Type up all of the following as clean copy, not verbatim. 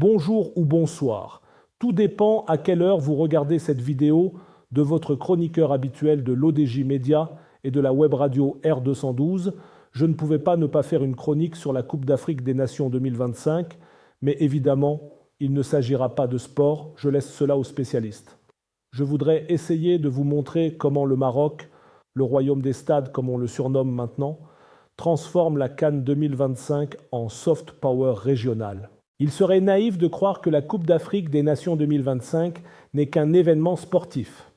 Bonjour ou bonsoir. Tout dépend à quelle heure vous regardez cette vidéo de votre chroniqueur habituel de l'ODJ Média et de la web radio R212. Je ne pouvais pas ne pas faire une chronique sur la Coupe d'Afrique des Nations 2025, mais évidemment, il ne s'agira pas de sport, je laisse cela aux spécialistes. Je voudrais essayer de vous montrer comment le Maroc, le royaume des stades comme on le surnomme maintenant, transforme la CAN 2025 en soft power régional. Il serait naïf de croire que la Coupe d'Afrique des Nations 2025 n'est qu'un événement sportif.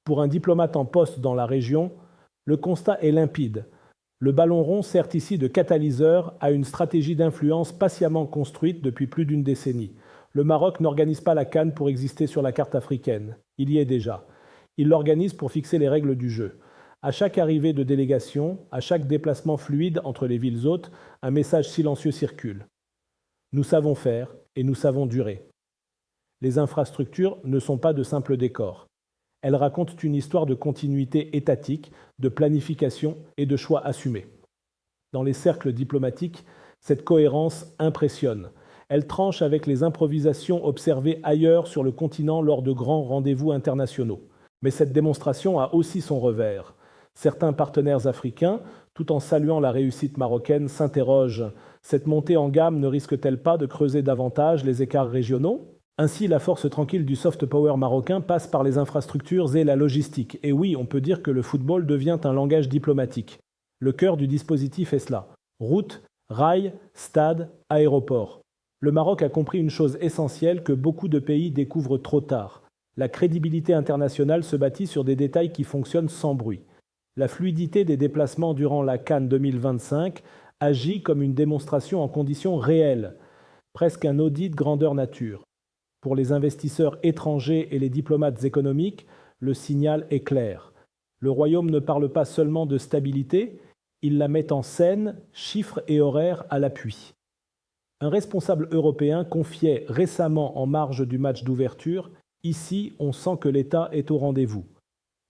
Pour un diplomate en poste dans la région, le constat est limpide. Le ballon rond sert ici de catalyseur à une stratégie d'influence patiemment construite depuis plus d'une décennie. Le Maroc n'organise pas la CAN pour exister sur la carte africaine. Il y est déjà. Il l'organise pour fixer les règles du jeu. À chaque arrivée de délégation, à chaque déplacement fluide entre les villes hôtes, un message silencieux circule. Nous savons faire et nous savons durer. Les infrastructures ne sont pas de simples décors. Elles racontent une histoire de continuité étatique, de planification et de choix assumés. Dans les cercles diplomatiques, cette cohérence impressionne. Elle tranche avec les improvisations observées ailleurs sur le continent lors de grands rendez-vous internationaux. Mais cette démonstration a aussi son revers. Certains partenaires africains, tout en saluant la réussite marocaine, s'interrogent: cette montée en gamme ne risque-t-elle pas de creuser davantage les écarts régionaux ? Ainsi, la force tranquille du soft power marocain passe par les infrastructures et la logistique. Et oui, on peut dire que le football devient un langage diplomatique. Le cœur du dispositif est cela: routes, rails, stades, aéroports. Le Maroc a compris une chose essentielle que beaucoup de pays découvrent trop tard. La crédibilité internationale se bâtit sur des détails qui fonctionnent sans bruit. La fluidité des déplacements durant la CAN 2025 agit comme une démonstration en conditions réelles, presque un audit de grandeur nature. Pour les investisseurs étrangers et les diplomates économiques, le signal est clair. Le Royaume ne parle pas seulement de stabilité, il la met en scène, chiffres et horaires à l'appui. Un responsable européen confiait récemment en marge du match d'ouverture: ici, on sent que l'État est au rendez-vous.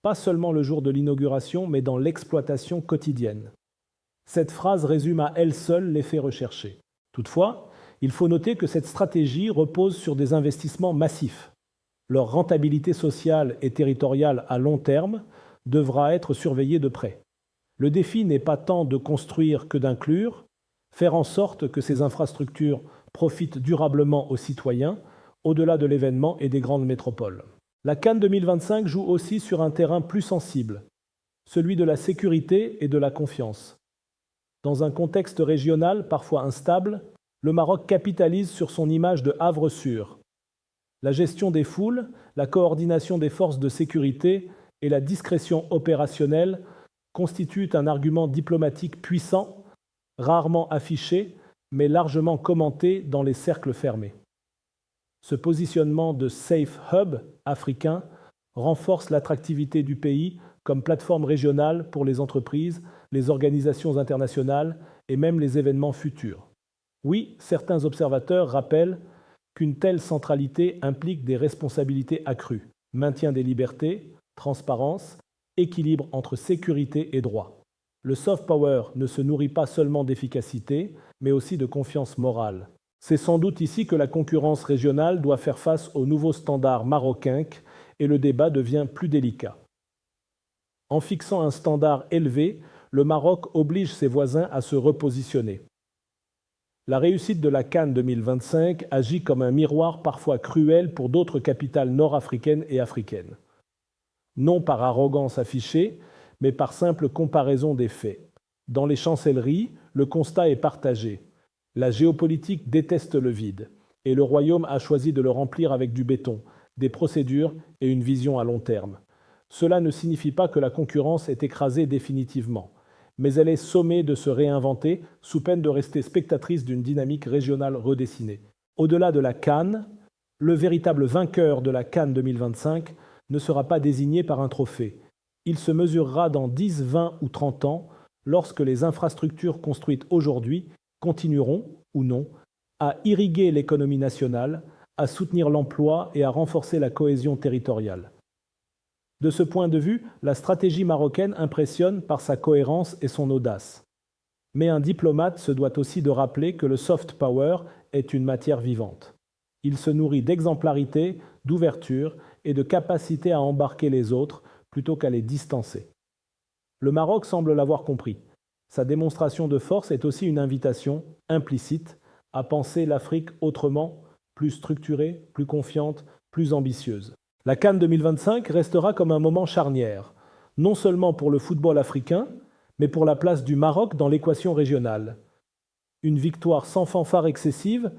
Pas seulement le jour de l'inauguration, mais dans l'exploitation quotidienne. Cette phrase résume à elle seule l'effet recherché. Toutefois, il faut noter que cette stratégie repose sur des investissements massifs. Leur rentabilité sociale et territoriale à long terme devra être surveillée de près. Le défi n'est pas tant de construire que d'inclure, faire en sorte que ces infrastructures profitent durablement aux citoyens, au-delà de l'événement et des grandes métropoles. La CAN 2025 joue aussi sur un terrain plus sensible, celui de la sécurité et de la confiance. Dans un contexte régional parfois instable, le Maroc capitalise sur son image de havre sûr. La gestion des foules, la coordination des forces de sécurité et la discrétion opérationnelle constituent un argument diplomatique puissant, rarement affiché, mais largement commenté dans les cercles fermés. Ce positionnement de safe hub africain renforce l'attractivité du pays comme plateforme régionale pour les entreprises, les organisations internationales et même les événements futurs. Oui, certains observateurs rappellent qu'une telle centralité implique des responsabilités accrues: maintien des libertés, transparence, équilibre entre sécurité et droit. Le soft power ne se nourrit pas seulement d'efficacité, mais aussi de confiance morale. C'est sans doute ici que la concurrence régionale doit faire face aux nouveaux standards marocains et le débat devient plus délicat. En fixant un standard élevé, le Maroc oblige ses voisins à se repositionner. La réussite de la CAN 2025 agit comme un miroir parfois cruel pour d'autres capitales nord-africaines et africaines. Non par arrogance affichée, mais par simple comparaison des faits. Dans les chancelleries, le constat est partagé. La géopolitique déteste le vide, et le Royaume a choisi de le remplir avec du béton, des procédures et une vision à long terme. Cela ne signifie pas que la concurrence est écrasée définitivement, mais elle est sommée de se réinventer sous peine de rester spectatrice d'une dynamique régionale redessinée. Au-delà de la CAN, le véritable vainqueur de la CAN 2025 ne sera pas désigné par un trophée. Il se mesurera dans 10, 20 ou 30 ans, lorsque les infrastructures construites aujourd'hui continueront, ou non, à irriguer l'économie nationale, à soutenir l'emploi et à renforcer la cohésion territoriale. De ce point de vue, la stratégie marocaine impressionne par sa cohérence et son audace. Mais un diplomate se doit aussi de rappeler que le soft power est une matière vivante. Il se nourrit d'exemplarité, d'ouverture et de capacité à embarquer les autres plutôt qu'à les distancer. Le Maroc semble l'avoir compris. Sa démonstration de force est aussi une invitation, implicite, à penser l'Afrique autrement, plus structurée, plus confiante, plus ambitieuse. La CAN 2025 restera comme un moment charnière, non seulement pour le football africain, mais pour la place du Maroc dans l'équation régionale. Une victoire sans fanfare excessive,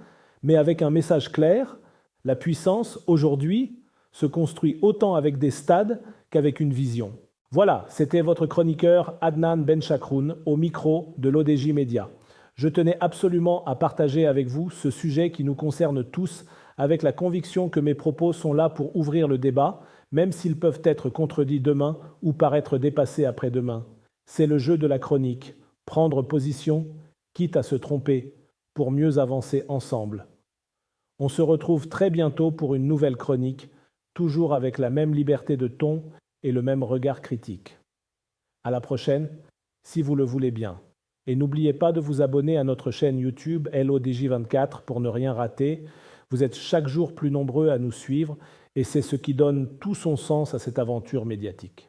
mais avec un message clair, la puissance, aujourd'hui, se construit autant avec des stades qu'avec une vision. Voilà, c'était votre chroniqueur Adnan Benchakroun au micro de l'ODJ Média. Je tenais absolument à partager avec vous ce sujet qui nous concerne tous, avec la conviction que mes propos sont là pour ouvrir le débat, même s'ils peuvent être contredits demain ou paraître dépassés après-demain. C'est le jeu de la chronique, prendre position, quitte à se tromper, pour mieux avancer ensemble. On se retrouve très bientôt pour une nouvelle chronique, toujours avec la même liberté de ton et le même regard critique. À la prochaine, si vous le voulez bien. Et n'oubliez pas de vous abonner à notre chaîne YouTube LODJ24 pour ne rien rater. Vous êtes chaque jour plus nombreux à nous suivre et c'est ce qui donne tout son sens à cette aventure médiatique.